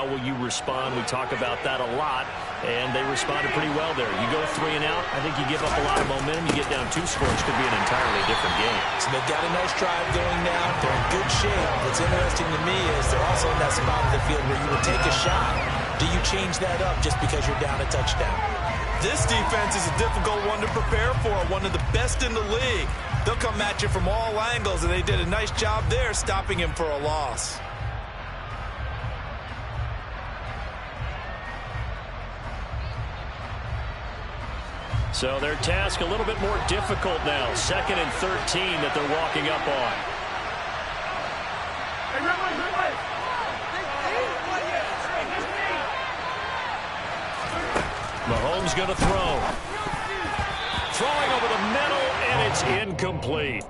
how will you respond? We talk about that a lot, and they responded pretty well there. You go 3 and out, I think you give up a lot of momentum. You get down 2 scores, could be an entirely different game. So they've got a nice drive going now. They're in good shape. What's interesting to me is they're also in that spot of the field where you would take a shot. Do you change that up just because you're down a touchdown? This defense is a difficult one to prepare for, one of the best in the league. They'll come at you from all angles, and they did a nice job there stopping him for a loss. So their task a little bit more difficult now. 2nd and 13 that they're walking up on. Mahomes going to throw. Throwing over the middle, and it's incomplete.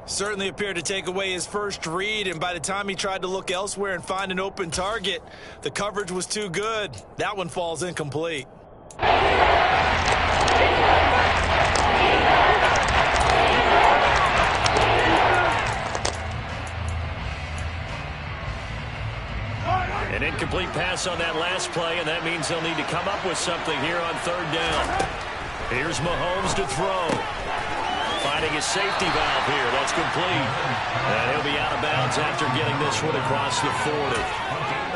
Certainly appeared to take away his first read, and by the time he tried to look elsewhere and find an open target, the coverage was too good. That one falls incomplete. An incomplete pass on that last play, and that means they'll need to come up with something here on 3rd down. Here's Mahomes to throw. Finding his safety valve here. That's complete. And he'll be out of bounds after getting this one across the 40.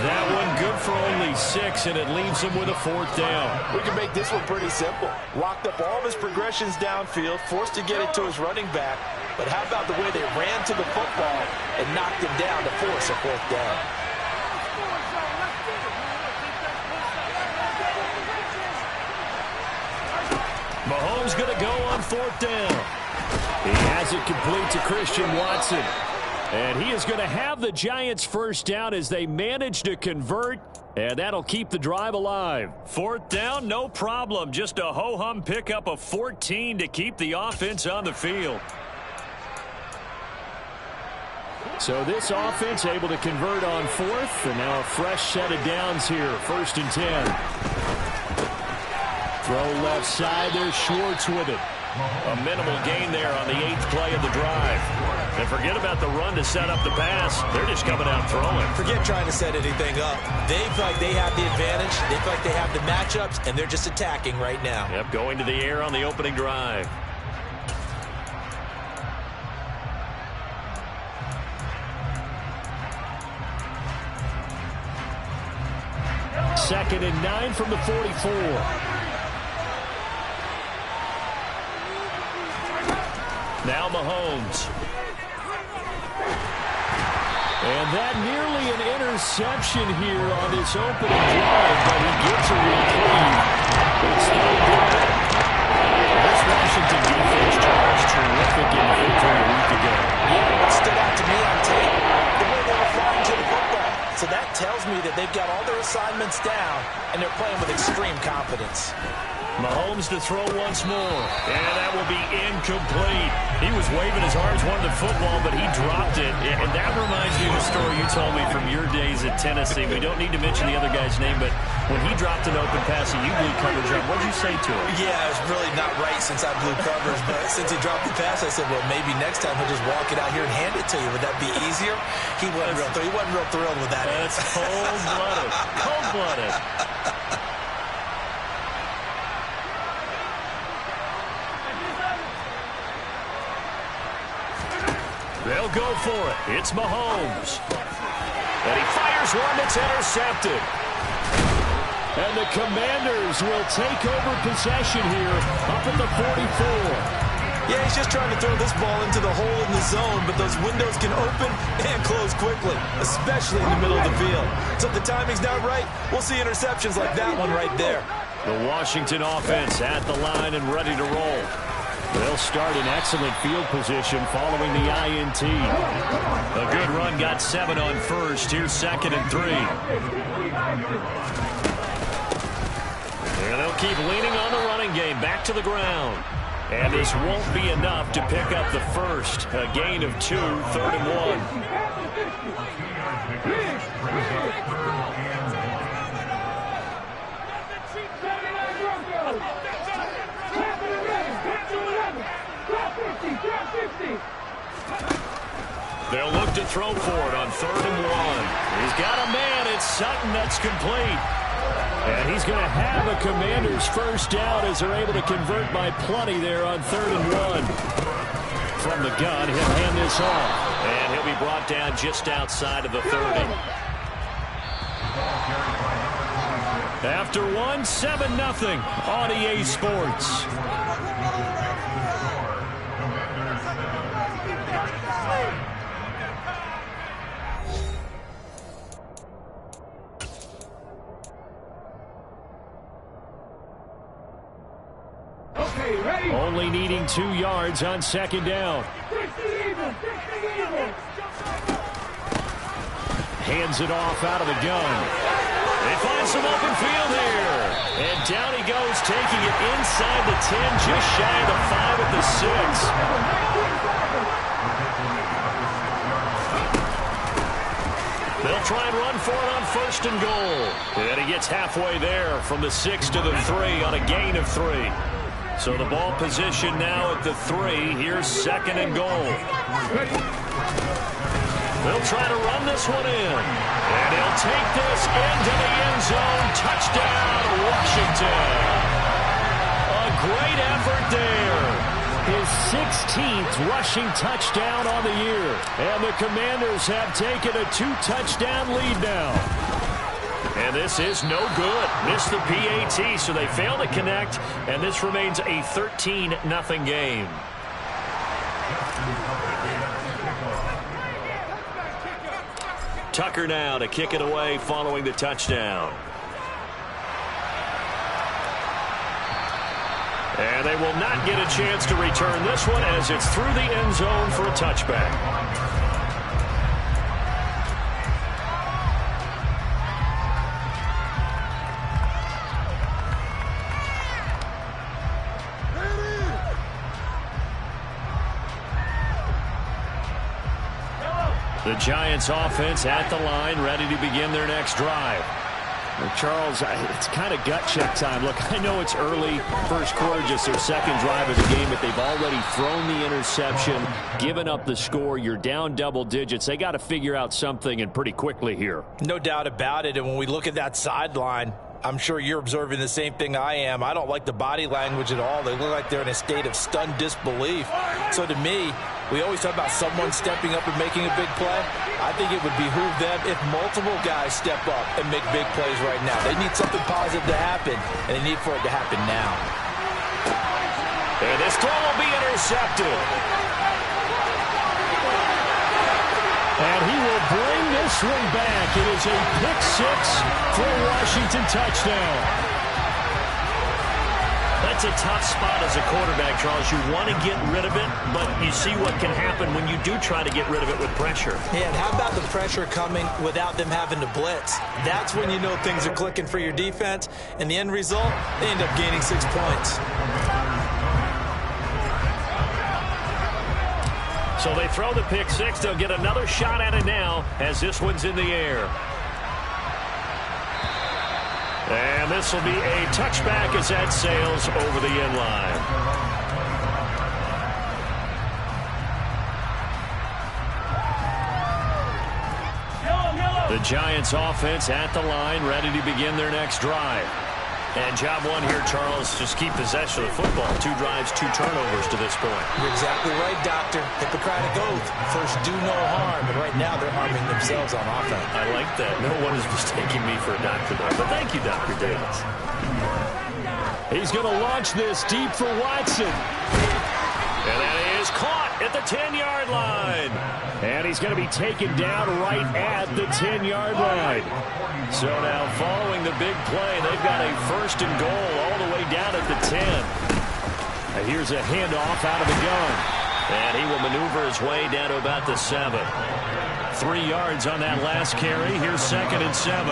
That one good for only 6, and it leaves him with a 4th down. We can make this one pretty simple. Locked up all of his progressions downfield, forced to get it to his running back. But how about the way they ran to the football and knocked him down to force a 4th down? Mahomes going to go on 4th down. He has it complete to Christian Watson. And he is going to have the Giants' first down as they manage to convert, and that'll keep the drive alive. 4th down, no problem. Just a ho-hum pickup of 14 to keep the offense on the field. So this offense able to convert on 4th, and now a fresh set of downs here. 1st and 10. Throw left side there, Schwartz with it. A minimal gain there on the 8th play of the drive. And forget about the run to set up the pass. They're just coming out throwing. Forget trying to set anything up. They feel like they have the advantage. They feel like they have the matchups, and they're just attacking right now. Yep, going to the air on the opening drive. Second and 9 from the 44. Now Mahomes. And that nearly an interception here on this opening drive, but he gets a reprieve. It's 3rd down. This Washington defense, Charles, terrific in victory a week ago. Yeah, what stood out to me on tape, the way they were flying to the football. So that tells me that they've got all their assignments down, and they're playing with extreme confidence. Mahomes to throw once more, and that will be incomplete. He was waving his arms, wanted the football, but he dropped it. And that reminds me of the story you told me from your days at Tennessee. We don't need to mention the other guy's name, but when he dropped an open pass and you blew coverage on, what did you say to him? Yeah, it was really not right since I blew coverage, but since he dropped the pass, I said, well, maybe next time he'll just walk it out here and hand it to you. Would that be easier? He wasn't real thrilled with that. That's cold-blooded. Cold-blooded. They'll go for it. It's Mahomes. And he fires one that's intercepted. And the Commanders will take over possession here up at the 44. Yeah, he's just trying to throw this ball into the hole in the zone, but those windows can open and close quickly, especially in the middle of the field. So if the timing's not right, we'll see interceptions like that one right there. The Washington offense at the line and ready to roll. They'll start in excellent field position following the INT. A good run, got 7 on first. Here's 2nd and 3. And they'll keep leaning on the running game. Back to the ground. And this won't be enough to pick up the first. A gain of 2, 3rd and 1. They'll look to throw for it on 3rd and 1. He's got a man. it's Sutton that's complete. And he's going to have a Commanders first down as they're able to convert by plenty there on 3rd and 1. From the gun, he'll hand this off. And he'll be brought down just outside of the 30. After 1, 7-0 on EA Sports. Only needing 2 yards on 2nd down. Hands it off out of the gun. They find some open field here. And down he goes, taking it inside the 10, just shy of the 5 at the 6. They'll try and run for it on 1st and goal. And he gets halfway there from the 6 to the 3 on a gain of 3. So the ball position now at the 3. Here's 2nd and goal. They'll try to run this one in. And he'll take this into the end zone. Touchdown, Washington. A great effort there. His 16th rushing touchdown on the year. And the Commanders have taken a 2-touchdown lead now. And this is no good. Missed the PAT, so they fail to connect, and this remains a 13-0 game. Tucker now to kick it away following the touchdown. And they will not get a chance to return this one as it's through the end zone for a touchback. The Giants offense at the line, ready to begin their next drive. Well, Charles, it's kind of gut check time. Look, I know it's early, first quarter, just their 2nd drive of the game, but they've already thrown the interception, given up the score. You're down double digits. They got to figure out something, and pretty quickly here. No doubt about it, and when we look at that sideline, I'm sure you're observing the same thing I am. I don't like the body language at all. They look like they're in a state of stunned disbelief. So to me, we always talk about someone stepping up and making a big play. I think it would behoove them if multiple guys step up and make big plays right now. They need something positive to happen, and they need for it to happen now. And this throw will be intercepted. And he will bring this one back. It is a pick-6 for a Washington touchdown. That's a tough spot as a quarterback, Charles. You want to get rid of it, but you see what can happen when you do try to get rid of it with pressure. Yeah, and how about the pressure coming without them having to blitz? That's when you know things are clicking for your defense, and the end result, they end up gaining 6 points. So they throw the pick-6. They'll get another shot at it now as this one's in the air. And this will be a touchback as that sails over the end line. The Giants offense at the line, ready to begin their next drive. And job one here, Charles, just keep possession of the football. 2 drives, 2 turnovers to this point. You're exactly right, Doctor. Hippocratic oath. First, do no harm. And right now, they're harming themselves on offense. I like that. No one is mistaking me for a doctor there. But thank you, Dr. Davis. He's going to launch this deep for Watson. And that is caught at the 10-yard line. And he's going to be taken down right at the 10-yard line. So now following the big play, they've got a 1st and goal all the way down at the 10. And here's a handoff out of the gun. And he will maneuver his way down to about the 7. 3 yards on that last carry. Here's 2nd and 7.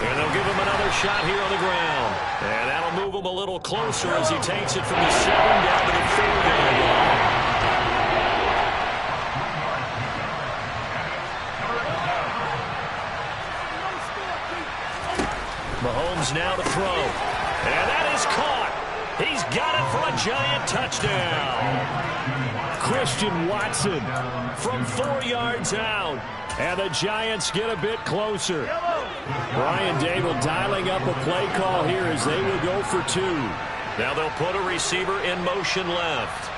And they'll give him another shot here on the ground. And that'll move him a little closer as he takes it from the 7 down to the 4-yard line. Mahomes now to throw. And that is caught. He's got it for a giant touchdown. Christian Watson from 4 yards out. And the Giants get a bit closer. Brian Dable dialing up a play call here as they will go for 2. Now they'll put a receiver in motion left.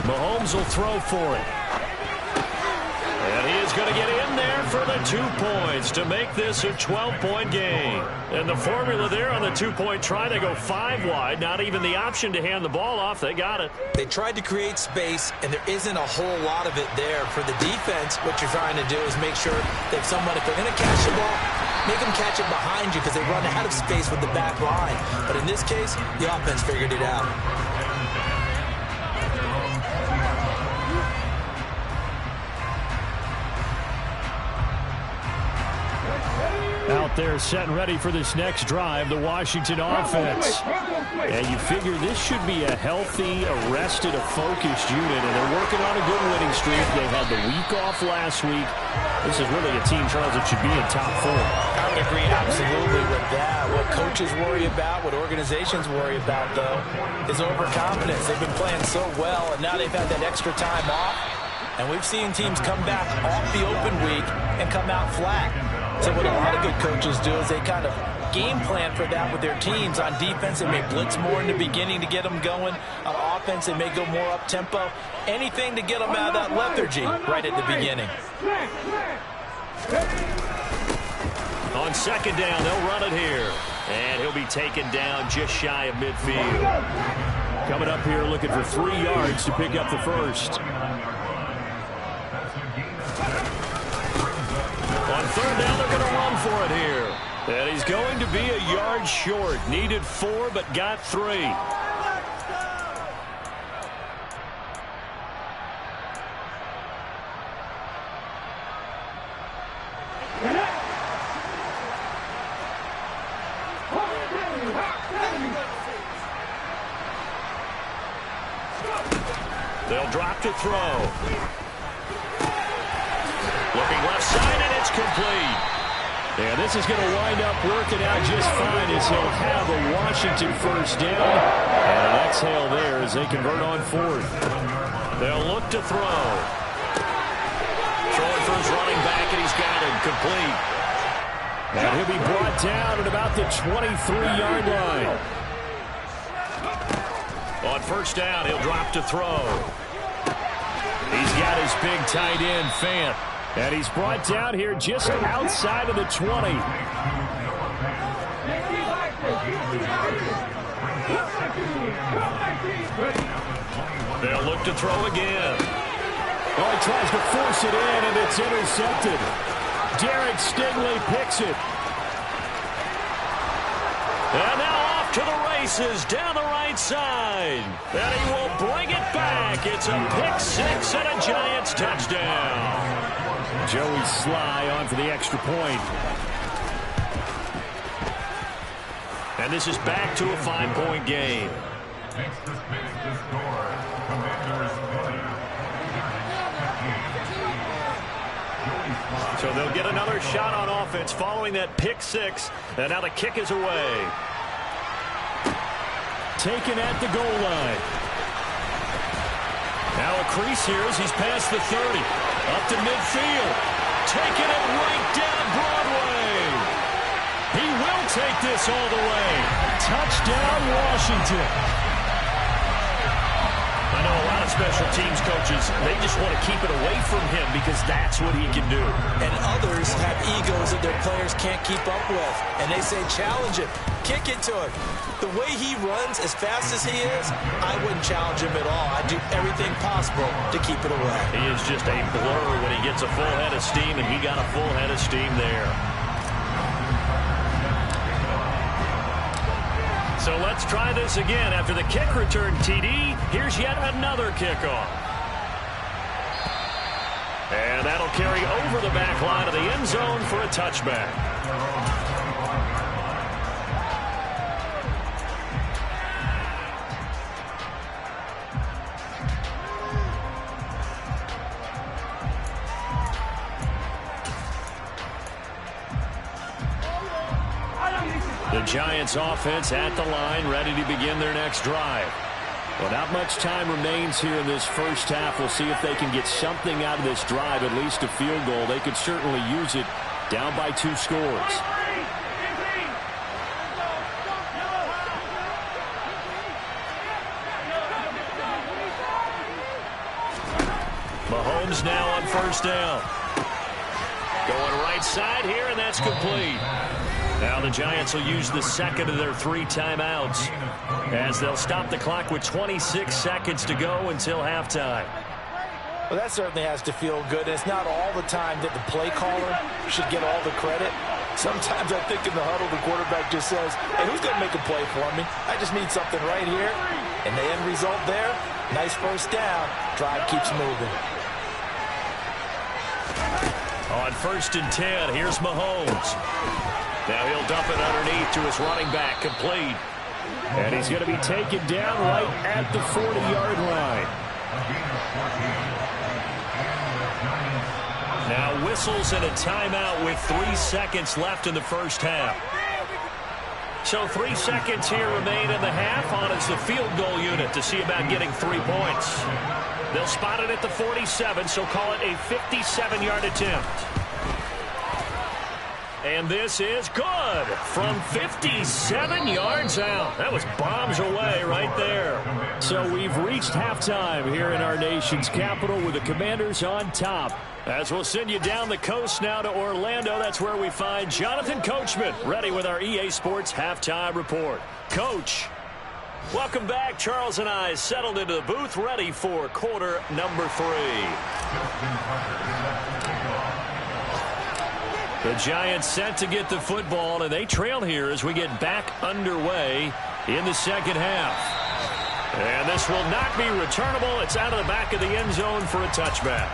Mahomes will throw for it. And he is going to get in there for the 2 points to make this a 12-point game. And the formula there on the 2-point try, they go 5 wide. Not even the option to hand the ball off. They got it. They tried to create space, and there isn't a whole lot of it there. For the defense, what you're trying to do is make sure that someone, if they're going to catch the ball, make them catch it behind you because they run out of space with the back line. But in this case, the offense figured it out. Out there set and ready for this next drive, the Washington offense. And you figure this should be a healthy, arrested, a focused unit, and they're working on a good winning streak. They had the week off last week. This is really a team, Charles, that should be in top 4. I would agree absolutely with that. What coaches worry about, what organizations worry about, though, is overconfidence. They've been playing so well, and now they've had that extra time off. And we've seen teams come back off the open week and come out flat. So what a lot of good coaches do is they kind of game plan for that with their teams. On defense, they may blitz more in the beginning to get them going. On offense, they may go more up-tempo. Anything to get them out of that lethargy right at the beginning. On second down, they'll run it here. And he'll be taken down just shy of midfield. Coming up here looking for 3 yards to pick up the first. On third down, they're going to run for it here. And he's going to be a yard short. Needed 4, but got 3. They'll drop to throw. Looking left side, and it's complete. And this is going to wind up working out just fine as he'll have a Washington first down. And an exhale there as they convert on 4th. They'll look to throw. Throwing for his running back, and he's got him complete. And he'll be brought down at about the 23-yard line. On first down, he'll drop to throw. He's got his big tight end, Fant. And he's brought down here just outside of the 20. They'll look to throw again. Oh, he tries to force it in, and it's intercepted. Derek Stingley picks it. And now off to the races down the right side. And he will bring it back. It's a pick-6 and a Giants touchdown. Joey Sly on for the extra point. And this is back to a 5-point game. So they'll get another shot on offense following that pick-6. And now the kick is away. Taken at the goal line. Now a crease here as he's past the 30. Up to midfield. Taking it right down Broadway. He will take this all the way. Touchdown, Washington. I know a lot of special teams coaches, they just want to keep it away from him because that's what he can do. And others have egos that their players can't keep up with. And they say, challenge it. Kick it to him. The way he runs as fast as he is, I wouldn't challenge him at all. I'd do everything possible to keep it away. He is just a blur when he gets a full head of steam, and he got a full head of steam there. So let's try this again. After the kick return TD, here's yet another kickoff. And that'll carry over the back line of the end zone for a touchback. The Giants offense at the line, ready to begin their next drive. Well, not much time remains here in this first half. We'll see if they can get something out of this drive, at least a field goal. They could certainly use it down by 2 scores. Mahomes now on first down. Going right side here, and that's complete. Now the Giants will use the second of their 3 timeouts as they'll stop the clock with 26 seconds to go until halftime. Well, that certainly has to feel good. It's not all the time that the play caller should get all the credit. Sometimes I think in the huddle, the quarterback just says, hey, who's going to make a play for me? I just need something right here. And the end result there, nice first down. Drive keeps moving. On first and 10, here's Mahomes. Now he'll dump it underneath to his running back, complete. And he's going to be taken down right at the 40-yard line. Now whistles and a timeout with 3 seconds left in the first half. So 3 seconds here remain in the half on as the field goal unit to see about getting 3 points. They'll spot it at the 47, so call it a 57-yard attempt. And this is good from 57 yards out. That was bombs away right there. So we've reached halftime here in our nation's capital with the Commanders on top. As we'll send you down the coast now to Orlando, that's where we find Jonathan Coachman ready with our EA Sports Halftime Report. Coach, welcome back. Charles and I settled into the booth ready for quarter number 3. The Giants set to get the football, and they trail here as we get back underway in the second half. And this will not be returnable. It's out of the back of the end zone for a touchback.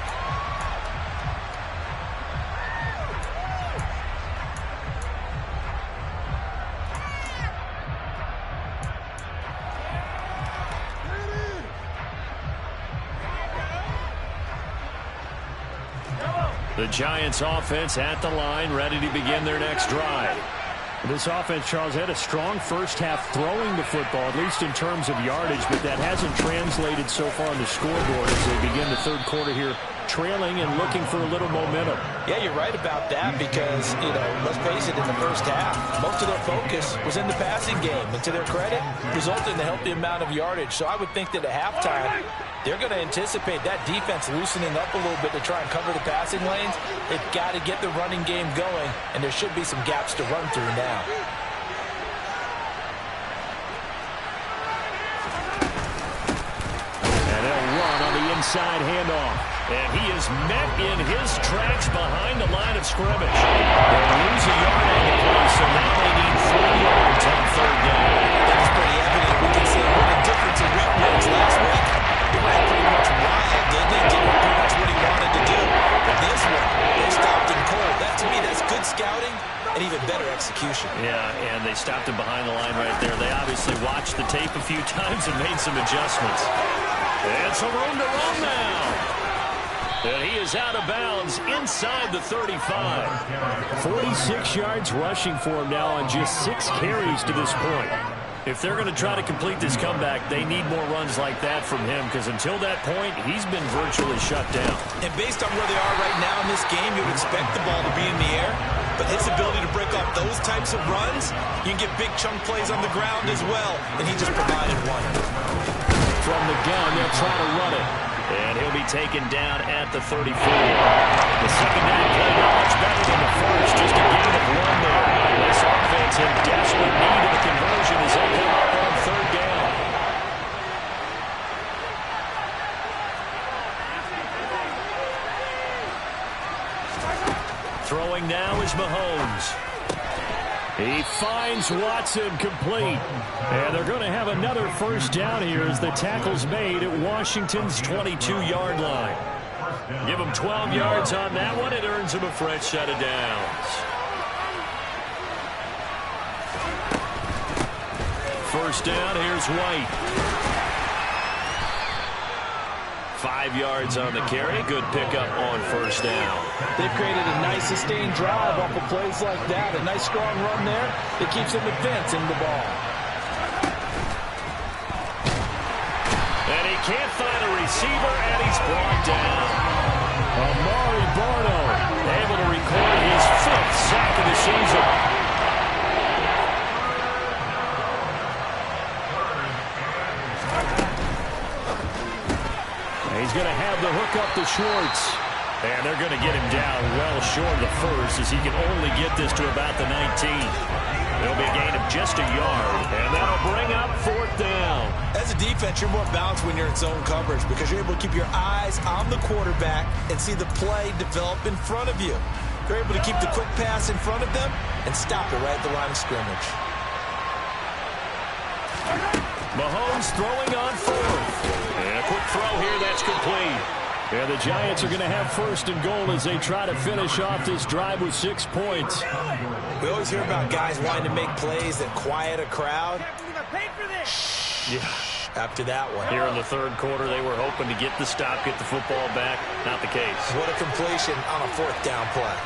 The Giants offense at the line, ready to begin their next drive. This offense, Charles, had a strong first half throwing the football, at least in terms of yardage, but that hasn't translated so far on the scoreboard as they begin the third quarter here, trailing and looking for a little momentum. Yeah, you're right about that because, let's face it, in the first half, most of their focus was in the passing game. And to their credit, resulted in a healthy amount of yardage. So I would think that at halftime, they're going to anticipate that defense loosening up a little bit to try and cover the passing lanes. They've got to get the running game going, and there should be some gaps to run through now. And they'll run on the inside handoff. And he is met in his tracks behind the line of scrimmage. They lose a yard on the play, so now they need 4 yards on third down. That's pretty evident. We can see what a difference in week was last week. He ran pretty much wild, didn't he? Did pretty much what he wanted to do. But this one, they stopped him cold. That, to me, that's good scouting and even better execution. Yeah, and they stopped him behind the line right there. They obviously watched the tape a few times and made some adjustments. And some room to run now. And he is out of bounds inside the 35. 46 yards rushing for him now on just 6 carries to this point. If they're going to try to complete this comeback, they need more runs like that from him because until that point, he's been virtually shut down. And based on where they are right now in this game, you would expect the ball to be in the air. But his ability to break off those types of runs, you can get big chunk plays on the ground as well. And he just provided one. From the gun, they'll try to run it. And he'll be taken down at the 34. The second down play not much better than the first. Just a gain of 1 there. This offense in desperate need of a conversion as they come up on third down. Throwing now is Mahomes. He finds Watson complete. And they're going to have another first down here as the tackle's made at Washington's 22-yard line. Give him 12 yards on that one. It earns him a fresh set of downs. First down, here's White. 5 yards on the carry. Good pickup on first down. They've created a nice sustained drive off of plays like that. A nice strong run there that keeps them advancing the ball. And he can't find a receiver, and he's brought down. Amari Barno able to record his 5th sack of the season. He's going to have the hook up to Schwartz. And they're going to get him down well short of the first as he can only get this to about the 19. It'll be a gain of just a yard, and that'll bring up 4th down. As a defense, you're more balanced when you're in zone coverage because you're able to keep your eyes on the quarterback and see the play develop in front of you. You're able to keep the quick pass in front of them and stop it right at the line of scrimmage. Mahomes throwing on 4th. And a quick throw here, that's complete. And the Giants are going to have 1st and goal as they try to finish off this drive with 6 points. We always hear about guys wanting to make plays that quiet a crowd. Yeah. After that one. Here in the 3rd quarter, they were hoping to get the stop, get the football back. Not the case. What a completion on a 4th down play.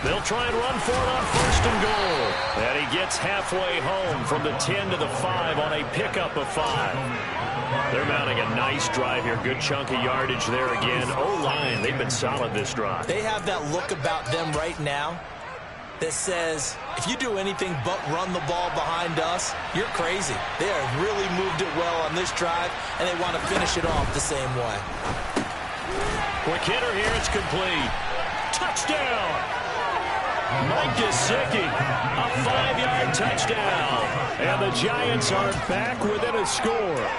They'll try and run for it on 1st and goal. And he gets halfway home from the 10 to the 5 on a pickup of 5. They're mounting a nice drive here. Good chunk of yardage there again. O-line, they've been solid this drive. They have that look about them right now that says, if you do anything but run the ball behind us, you're crazy. They have really moved it well on this drive, and they want to finish it off the same way. Quick hitter here. It's complete. Touchdown. Mike Gesicki, a 5-yard touchdown. And the Giants are back within a score.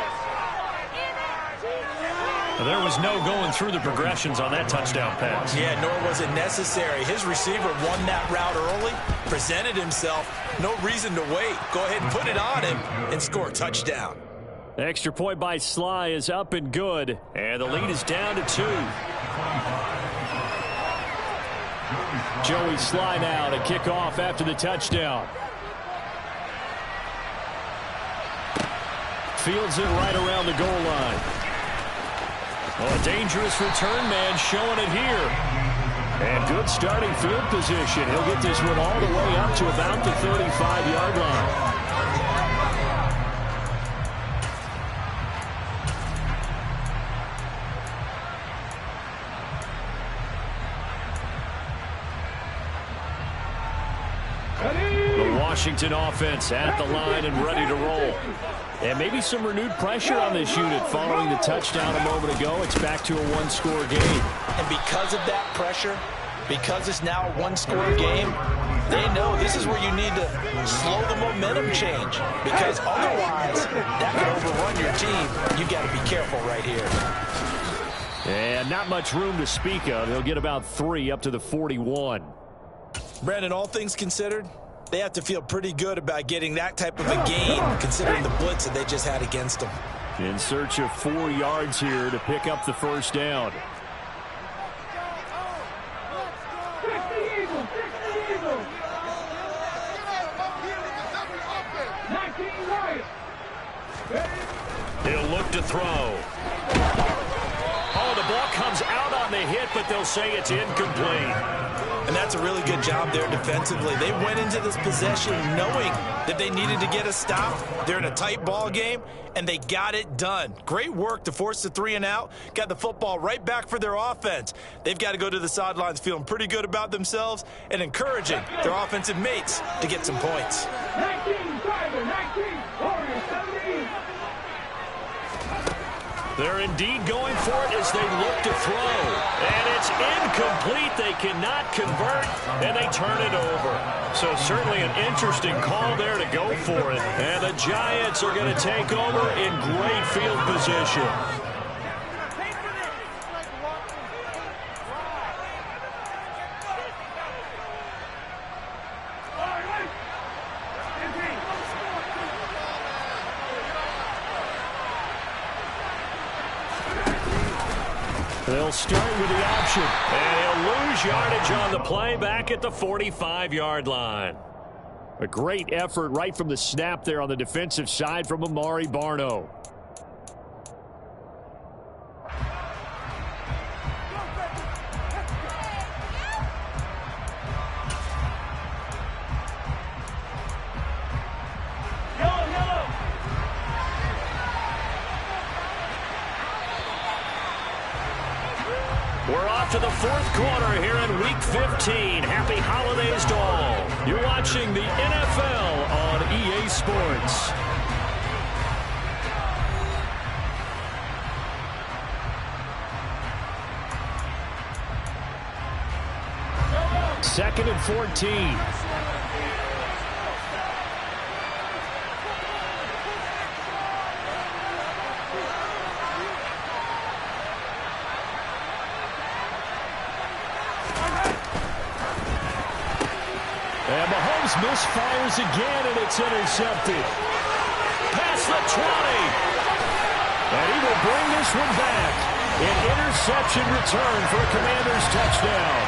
There was no going through the progressions on that touchdown pass. Yeah, nor was it necessary. His receiver won that route early, presented himself. No reason to wait. Go ahead and put it on him and score a touchdown. Extra point by Sly is up and good. And the lead is down to 2. Joey Sly now to kick off after the touchdown. Fields it right around the goal line. Oh, a dangerous return man showing it here. And good starting field position. He'll get this one all the way up to about the 35-yard line. Washington offense at the line and ready to roll. And maybe some renewed pressure on this unit following the touchdown a moment ago. It's back to a 1-score game. And because of that pressure, because it's now a 1-score game, they know this is where you need to slow the momentum change. Because otherwise, that could overrun your team. You've got to be careful right here. And not much room to speak of. He'll get about 3 up to the 41. Brandon, all things considered, they have to feel pretty good about getting that type of a gain, considering the blitz that they just had against them. In search of 4 yards here to pick up the 1st down. He'll look to throw. Oh, the ball comes out on the hit, but they'll say it's incomplete. And that's a really good job there defensively. They went into this possession knowing that they needed to get a stop. They're in a tight ball game, and they got it done. Great work to force the 3 and out. Got the football right back for their offense. They've got to go to the sidelines feeling pretty good about themselves and encouraging their offensive mates to get some points. 19, driver, 19, Warriors, 17. They're indeed going for it as they look to throw. And it's incomplete. They cannot convert, and they turn it over. So certainly an interesting call there to go for it. And the Giants are going to take over in great field position. They'll start with the option, and he'll lose yardage on the play back at the 45-yard line. A great effort right from the snap there on the defensive side from Amari Barno. We're off to the fourth quarter here in Week 15. Happy holidays to all. You're watching the NFL on EA Sports. Second and 14. And Mahomes misfires again, and it's intercepted. Past the 20. And he will bring this one back. An interception return for a Commanders touchdown.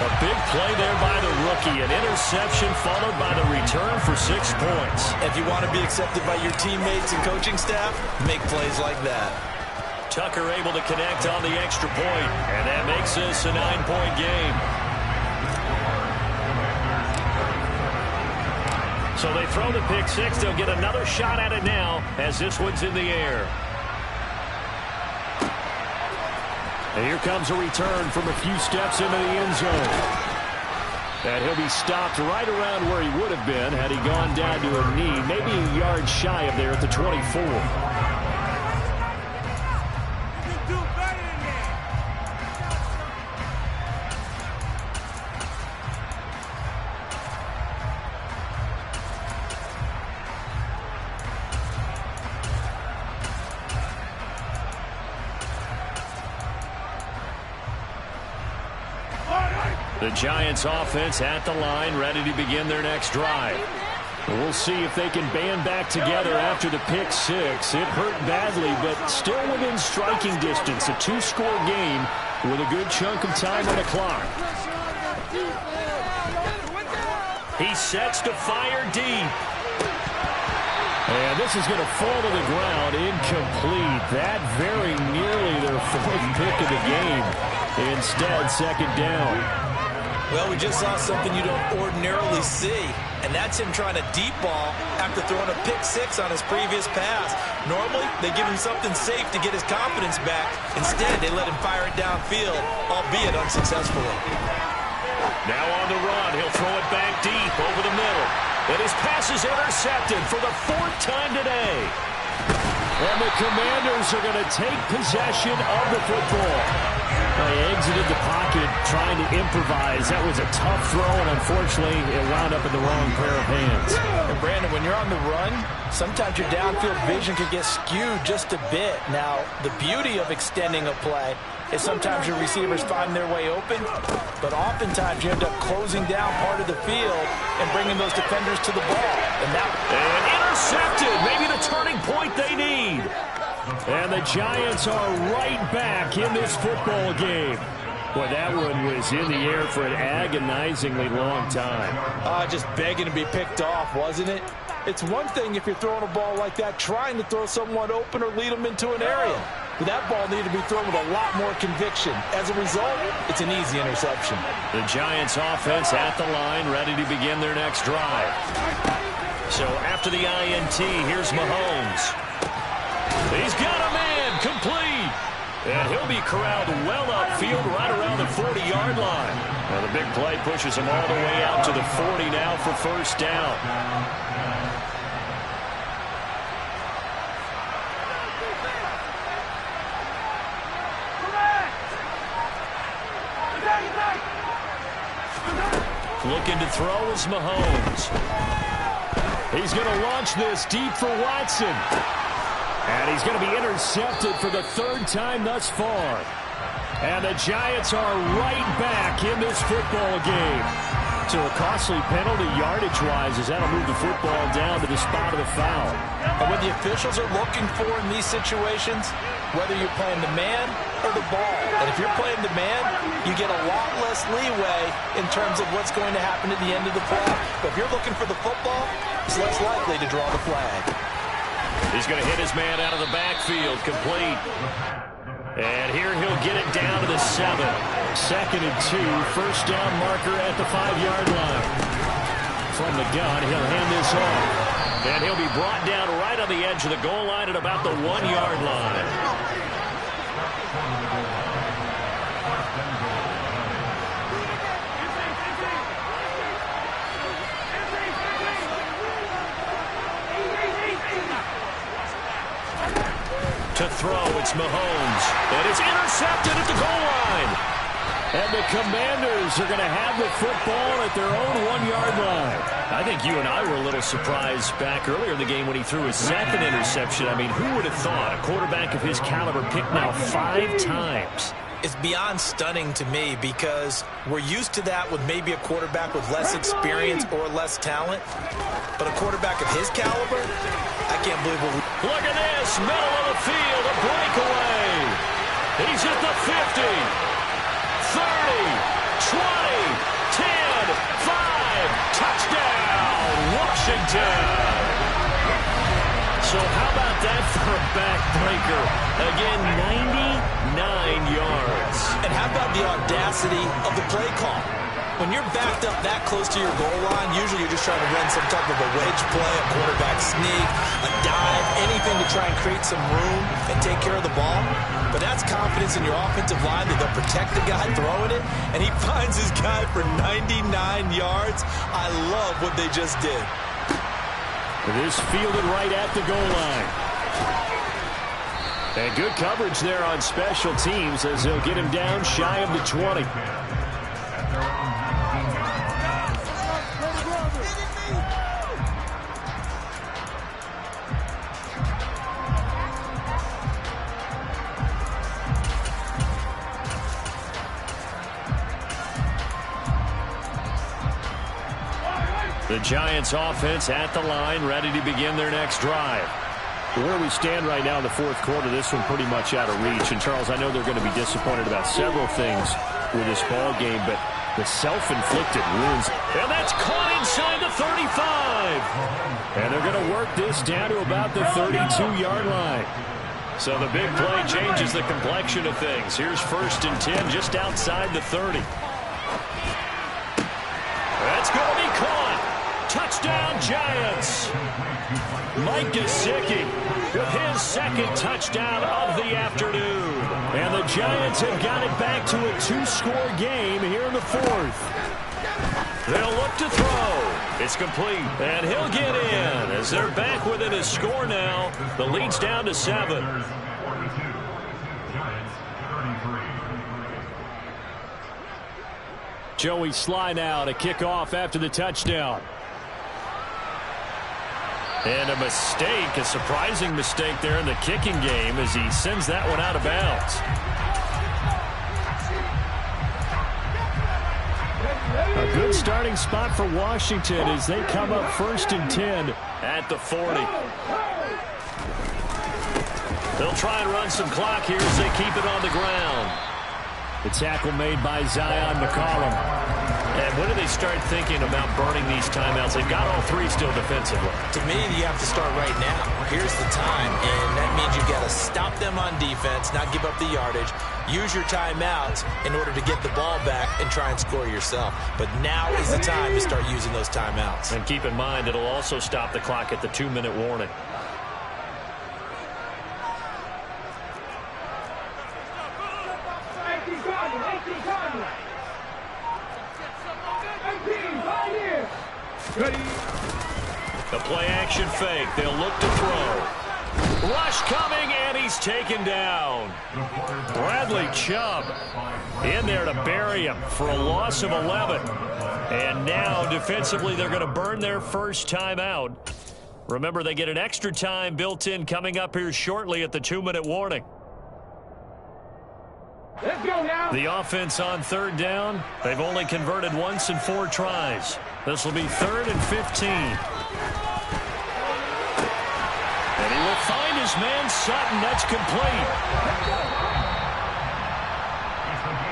A big play there by the rookie. An interception followed by the return for 6 points. If you want to be accepted by your teammates and coaching staff, make plays like that. Tucker able to connect on the extra point, and that makes this a 9-point game. So they throw the pick six. They'll get another shot at it now as this one's in the air. And here comes a return from a few steps into the end zone. And he'll be stopped right around where he would have been had he gone down to a knee, maybe a yard shy of there at the 24. The Giants offense at the line, ready to begin their next drive. We'll see if they can band back together after the pick six. It hurt badly, but still within striking distance. A 2-score game with a good chunk of time on the clock. He sets to fire deep. And this is going to fall to the ground, incomplete. That very nearly their fourth pick of the game. Instead, second down. Well, we just saw something you don't ordinarily see, and that's him trying to deep ball after throwing a pick six on his previous pass. Normally, they give him something safe to get his confidence back. Instead, they let him fire it downfield, albeit unsuccessfully. Now on the run, he'll throw it back deep over the middle. And his pass is intercepted for the 4th time today. And the Commanders are going to take possession of the football. They exited the pocket trying to improvise. That was a tough throw, and unfortunately, it wound up in the wrong pair of hands. And Brandon, when you're on the run, sometimes your downfield vision can get skewed just a bit. Now, the beauty of extending a play is sometimes your receivers find their way open, but oftentimes you end up closing down part of the field and bringing those defenders to the ball. And intercepted, maybe the turning point they need. And the Giants are right back in this football game. Boy, that one was in the air for an agonizingly long time. Just begging to be picked off, wasn't it? It's one thing if you're throwing a ball like that, trying to throw someone open or lead them into an area. But that ball needed to be thrown with a lot more conviction. As a result, it's an easy interception. The Giants offense at the line, ready to begin their next drive. So after the INT, here's Mahomes. He's got a man, complete. And he'll be corralled well upfield right around the 40-yard line. Now the big play pushes him all the way out to the 40 now for first down. Looking to throw is Mahomes. He's going to launch this deep for Watson. And he's going to be intercepted for the 3rd time thus far. And the Giants are right back in this football game. to a costly penalty yardage-wise, as that'll move the football down to the spot of the foul. And what the officials are looking for in these situations, whether you're playing the man or the ball, and if you're playing the man, you get a lot less leeway in terms of what's going to happen at the end of the play. But if you're looking for the football, it's less likely to draw the flag. He's going to hit his man out of the backfield, complete. And here he'll get it down to the 7. 2nd and 2, first down marker at the 5-yard line. From the gun, he'll hand this off. And he'll be brought down right on the edge of the goal line at about the 1-yard line. To throw, it's Mahomes. And it's intercepted at the goal line. And the Commanders are going to have the football at their own 1-yard line. I think you and I were a little surprised back earlier in the game when he threw his 2nd interception. I mean, who would have thought a quarterback of his caliber picked now 5 times? It's beyond stunning to me because we're used to that with maybe a quarterback with less experience or less talent. But a quarterback of his caliber, I can't believe what we... Look at this, middle of the field, a breakaway. He's at the 50, 30, 20, 10, 5, touchdown, Washington. So how about that for a backbreaker? Again, 99 yards. And how about the audacity of the play call? When you're backed up that close to your goal line, usually you're just trying to run some type of a wedge play, a quarterback sneak, a dive, anything to try and create some room and take care of the ball. But that's confidence in your offensive line that they'll protect the guy throwing it, and he finds his guy for 99 yards. I love what they just did. This fielded right at the goal line. And good coverage there on special teams as they'll get him down shy of the 20. The Giants offense at the line, ready to begin their next drive. Where we stand right now in the 4th quarter, this one pretty much out of reach. And, Charles, I know they're going to be disappointed about several things with this ball game, but the self-inflicted wounds. And that's caught inside the 35. And they're going to work this down to about the 32-yard line. So the big play changes the complexion of things. Here's 1st and 10 just outside the 30. That's going to be caught. Touchdown, Giants. Mike Gesicki with his 2nd touchdown of the afternoon. And the Giants have got it back to a 2-score game here in the 4th. They'll look to throw. It's complete. And he'll get in as they're back within a score now. The lead's down to 7. Joey Sly now to kick off after the touchdown. And a mistake, a surprising mistake there in the kicking game as he sends that one out of bounds. A good starting spot for Washington as they come up 1st and 10 at the 40. They'll try and run some clock here as they keep it on the ground. The tackle made by Zion McCollum. And when do they start thinking about burning these timeouts? They've got all 3 still defensively. To me, you have to start right now. Here's the time, and that means you've got to stop them on defense, not give up the yardage, use your timeouts in order to get the ball back and try and score yourself. But now is the time to start using those timeouts. And keep in mind, it'll also stop the clock at the 2-minute warning. The play-action fake. They'll look to throw. Rush coming, and he's taken down. Bradley Chubb in there to bury him for a loss of 11. And now, defensively, they're going to burn their first timeout. Remember, they get an extra time built in coming up here shortly at the 2-minute warning. Let's go now. The offense on third down, they've only converted once in 4 tries. This will be 3rd and 15. And he will find his man Sutton. That's complete.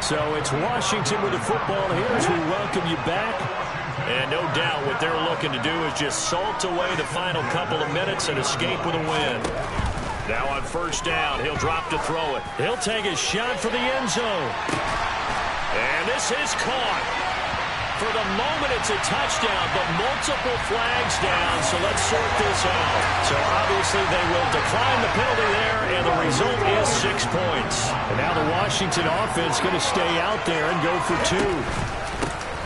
So it's Washington with the football here as we welcome you back. And no doubt what they're looking to do is just salt away the final couple of minutes and escape with a win. Now on first down, he'll drop to throw it. He'll take a shot for the end zone. And this is caught. For the moment, it's a touchdown, but multiple flags down, so let's sort this out. So obviously they will decline the penalty there, and the result is 6 points. And now the Washington offense going to stay out there and go for 2.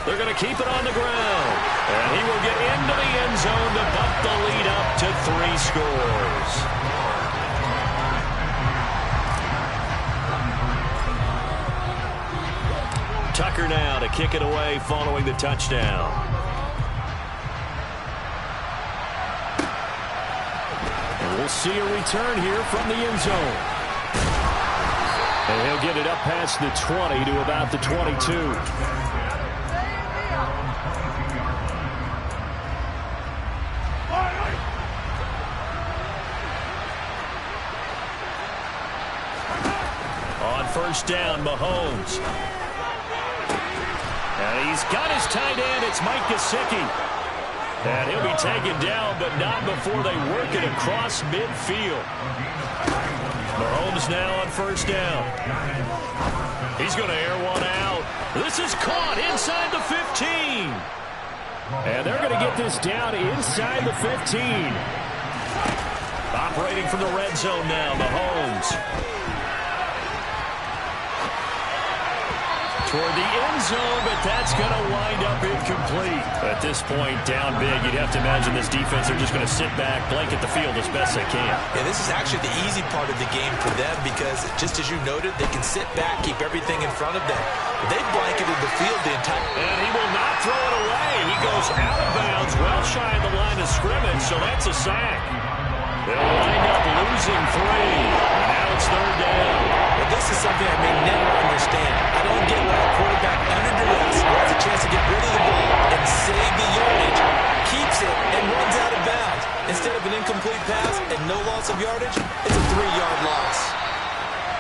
They're going to keep it on the ground. And he will get into the end zone to bump the lead up to 3 scores. Tucker now to kick it away following the touchdown. And we'll see a return here from the end zone. And he'll get it up past the 20 to about the 22. On first down, Mahomes. And he's got his tight end. It's Mike Gesicki. And he'll be taken down, but not before they work it across midfield. Mahomes now on first down. He's going to air one out. This is caught inside the 15. And they're going to get this down inside the 15. Operating from the red zone now, Mahomes. Toward the end zone, but that's going to wind up incomplete. At this point, down big, you'd have to imagine this defense are just going to sit back, blanket the field as best they can. Yeah, this is actually the easy part of the game for them because, just as you noted, they can sit back, keep everything in front of them. They've blanketed the field the entire... And he will not throw it away. He goes out of bounds, well shy of the line of scrimmage, so that's a sack. They'll wind up losing 3. And now it's third down. Well, this is something I may never understand. I don't get why a quarterback under duress who has a chance to get rid of the ball and save the yardage, keeps it and runs out of bounds. Instead of an incomplete pass and no loss of yardage, it's a 3-yard loss.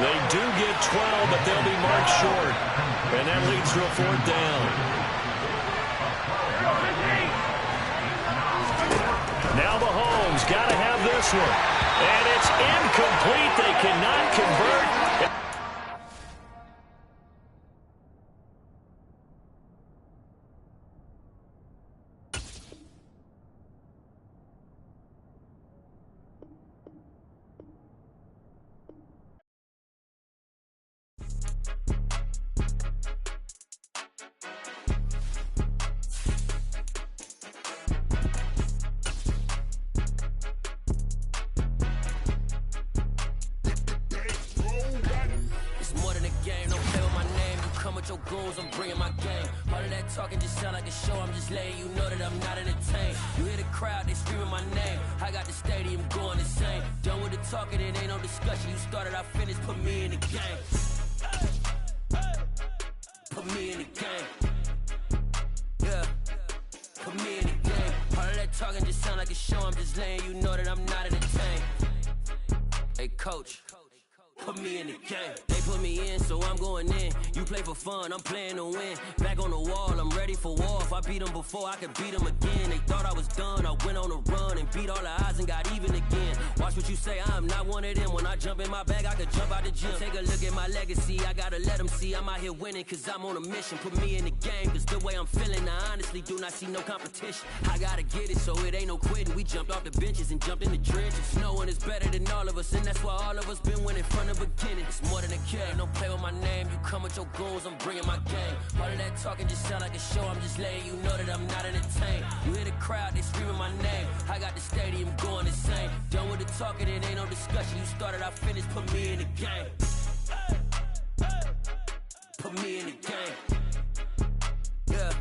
They do get 12, but they'll be marked short. And that leads to a 4th down. Now Mahomes got to have this one. And it's incomplete. They cannot convert. Your goons, I'm bringing my game. All of that talking just sound like a show. I'm just letting you know that I'm not entertained. You hear the crowd, they screaming my name. I got the stadium going insane. Done with the talking, it ain't no discussion. You started, I finished, put me in the game. Put me in the game. Yeah, put me in the game. All of that talking just sound like a show. I'm just letting you know that I'm not entertained. Hey, coach. Put me in the game. They put me in, so I'm going in. You play for fun, I'm playing to win. Back on the wall, I'm ready for war. If I beat them before, I could beat them again. They thought I was done, I went on a run and beat all the odds and got even again. Watch what you say, I'm not one of them. When I jump in my bag, I could jump out the gym. Take a look at my legacy, I gotta let them see I'm out here winning, cause I'm on a mission. Put me in the game, cause the way I'm feeling, I honestly do not see no competition. I gotta get it, so it ain't no quitting. We jumped off the benches and jumped in the trenches. No one is better than all of us, and that's why all of us been winning from the beginning. It's more than a game, don't play with my name. You come with your goons, I'm bringing my game. All of that talking just sound like a show. I'm just letting you know that I'm not entertained. You hear the crowd, they screaming my name. I got the stadium going insane. Done with the talking, it ain't no discussion. You started, I finished, put me in the game. Put me in the game. Yeah,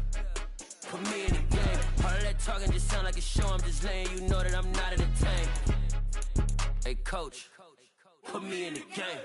put me in the game. All of that talking just sound like a show. I'm just letting you know that I'm not entertained. Hey, coach, put me in the game.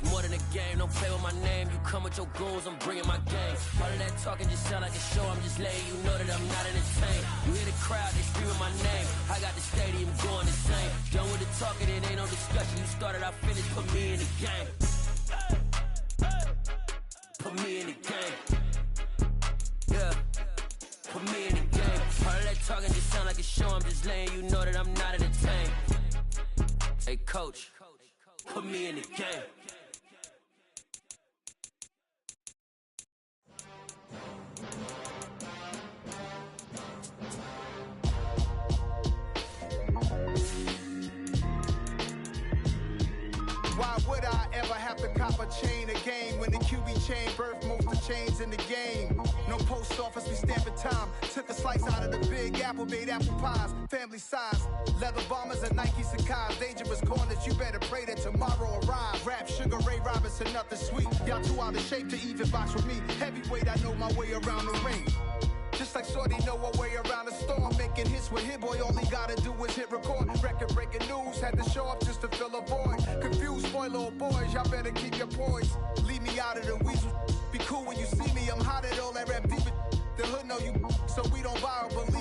It's more than a game, don't play with my name. You come with your goons, I'm bringing my gang. All of that talking just sound like a show, I'm just letting you know that I'm not entertained. You hear the crowd, they screaming my name. I got the stadium going insane. Done with the talking, it ain't no discussion. You started, I finished, put me in the game. Put me in the game. Yeah, put me in the game. All of that talking just sound like a show, I'm just letting you know that I'm not entertained. Hey coach, put me in the game. Why would I ever have to cop a chain a game when the QB chain birthed most of the chains in the game? No post office, we stamping time. Took a slice out of the big apple, made apple pies, family size. Leather bombers and Nike Sacai's. Dangerous corners, you better pray that tomorrow arrives. Rap, Sugar Ray Robinson, nothing sweet. Y'all too out of shape to even box with me. Heavyweight, I know my way around the ring. Just like Shorty know her way around the storm. Making hits with Hit Boy, all he gotta do is hit record. Record breaking news, had to show up just to fill a void. Confused, spoiled little boys, y'all better keep your poise. Leave me out of the weasel. Be cool when you see me, I'm hot at all that rap deep. The hood know you, so we don't borrow, believe.